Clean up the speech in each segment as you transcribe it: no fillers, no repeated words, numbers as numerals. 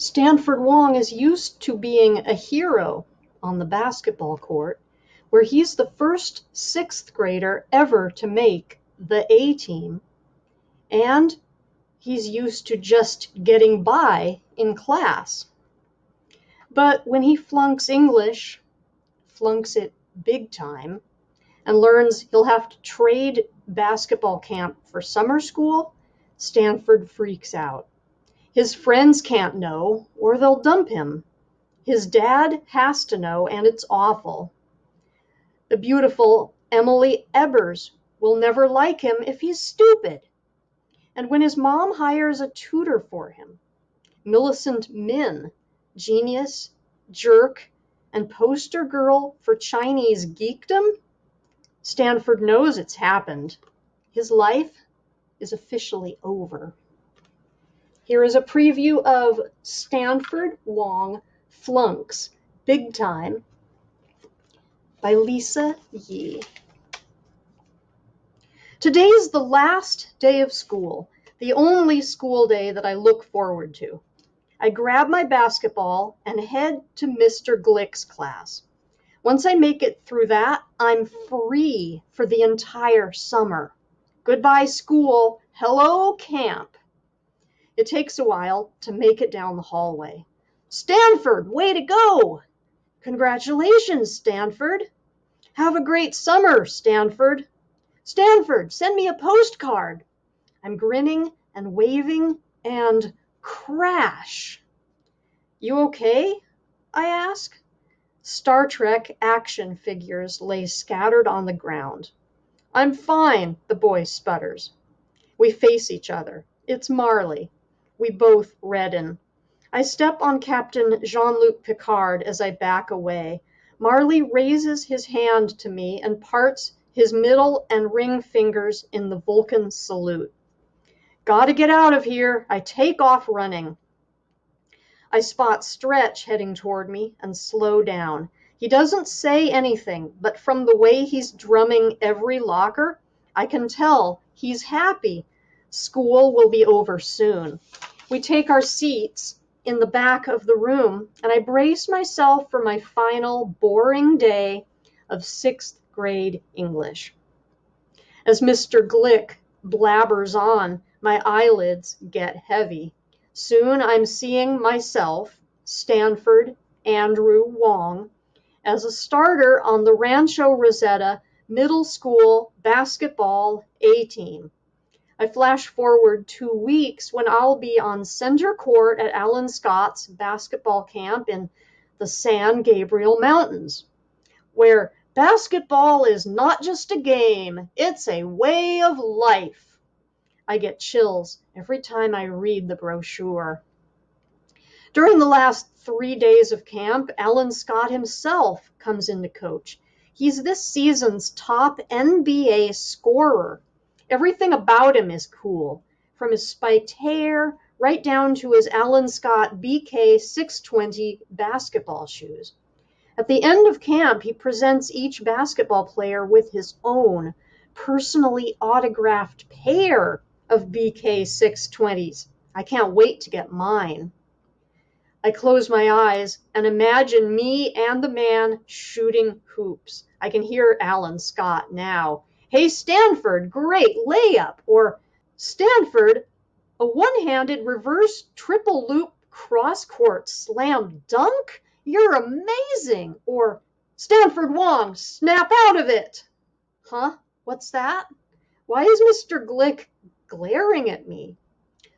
Stanford Wong is used to being a hero on the basketball court, where he's the first sixth grader ever to make the A team, and he's used to just getting by in class. But when he flunks English, flunks it big time, and learns he'll have to trade basketball camp for summer school, Stanford freaks out. His friends can't know, or they'll dump him. His dad has to know, and it's awful. The beautiful Emily Ebers will never like him if he's stupid. And when his mom hires a tutor for him, Millicent Min, genius, jerk, and poster girl for Chinese geekdom, Stanford knows it's happened. His life is officially over. Here is a preview of Stanford Wong Flunks Big Time by Lisa Yee. Today is the last day of school, the only school day that I look forward to. I grab my basketball and head to Mr. Glick's class. Once I make it through that, I'm free for the entire summer. Goodbye, school. Hello, camp. It takes a while to make it down the hallway. Stanford, way to go! Congratulations, Stanford. Have a great summer, Stanford. Stanford, send me a postcard. I'm grinning and waving and crash. You okay? I ask. Star Trek action figures lay scattered on the ground. I'm fine, the boy sputters. We face each other. It's Marley. We both redden. I step on Captain Jean-Luc Picard as I back away. Marley raises his hand to me and parts his middle and ring fingers in the Vulcan salute. Gotta get out of here. I take off running. I spot Stretch heading toward me and slow down. He doesn't say anything, but from the way he's drumming every locker, I can tell he's happy. School will be over soon. We take our seats in the back of the room, and I brace myself for my final boring day of sixth grade English. As Mr. Glick blabbers on, my eyelids get heavy. Soon I'm seeing myself, Stanford Andrew Wong, as a starter on the Rancho Rosetta Middle School Basketball A-Team. I flash forward 2 weeks when I'll be on center court at Alan Scott's basketball camp in the San Gabriel Mountains, where basketball is not just a game, it's a way of life. I get chills every time I read the brochure. During the last 3 days of camp, Alan Scott himself comes in to coach. He's this season's top NBA scorer. Everything about him is cool, from his spiked hair right down to his Alan Scott BK 620 basketball shoes. At the end of camp, he presents each basketball player with his own personally autographed pair of BK 620s. I can't wait to get mine. I close my eyes and imagine me and the man shooting hoops. I can hear Alan Scott now. Hey, Stanford, great layup. Or, Stanford, a one-handed reverse triple loop cross-court slam dunk? You're amazing. Or, Stanford Wong, snap out of it. Huh? What's that? Why is Mr. Glick glaring at me?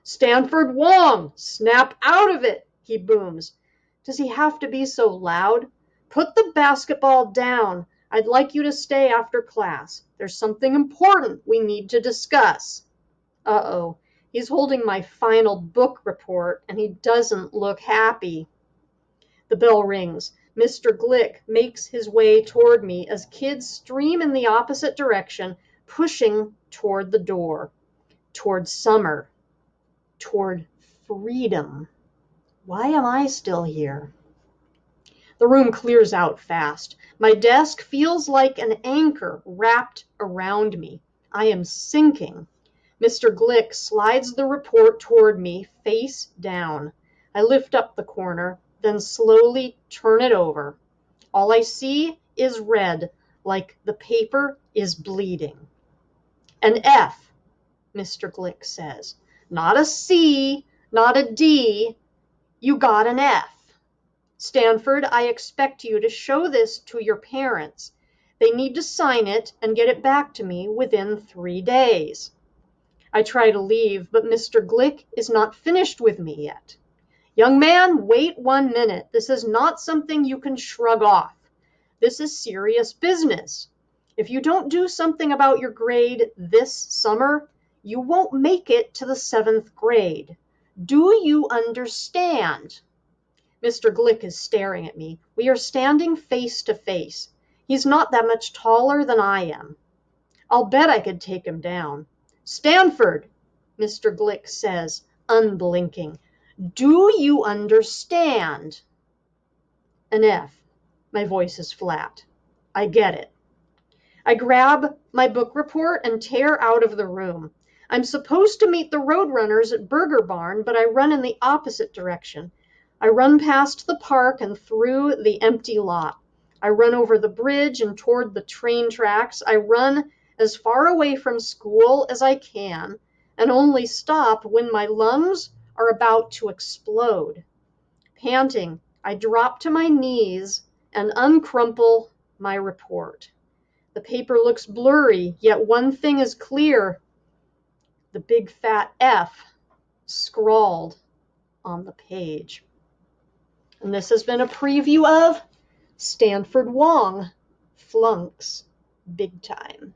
Stanford Wong, snap out of it, he booms. Does he have to be so loud? Put the basketball down. I'd like you to stay after class. There's something important we need to discuss. Uh-oh, he's holding my final book report, and he doesn't look happy. The bell rings. Mr. Glick makes his way toward me as kids stream in the opposite direction, pushing toward the door, toward summer, toward freedom. Why am I still here? The room clears out fast. My desk feels like an anchor wrapped around me. I am sinking. Mr. Glick slides the report toward me, face down. I lift up the corner, then slowly turn it over. All I see is red, like the paper is bleeding. An F, Mr. Glick says. Not a C, not a D. You got an F. Stanford, I expect you to show this to your parents. They need to sign it and get it back to me within 3 days. I try to leave, but Mr. Glick is not finished with me yet. Young man, wait 1 minute. This is not something you can shrug off. This is serious business. If you don't do something about your grade this summer, you won't make it to the 7th grade. Do you understand? Mr. Glick is staring at me. We are standing face to face. He's not that much taller than I am. I'll bet I could take him down. Stanford, Mr. Glick says, unblinking. Do you understand? An F. My voice is flat. I get it. I grab my book report and tear out of the room. I'm supposed to meet the Roadrunners at Burger Barn, but I run in the opposite direction. I run past the park and through the empty lot. I run over the bridge and toward the train tracks. I run as far away from school as I can and only stop when my lungs are about to explode. Panting, I drop to my knees and uncrumple my report. The paper looks blurry, yet one thing is clear. The big fat F scrawled on the page. And this has been a preview of Stanford Wong, Flunks, Big Time.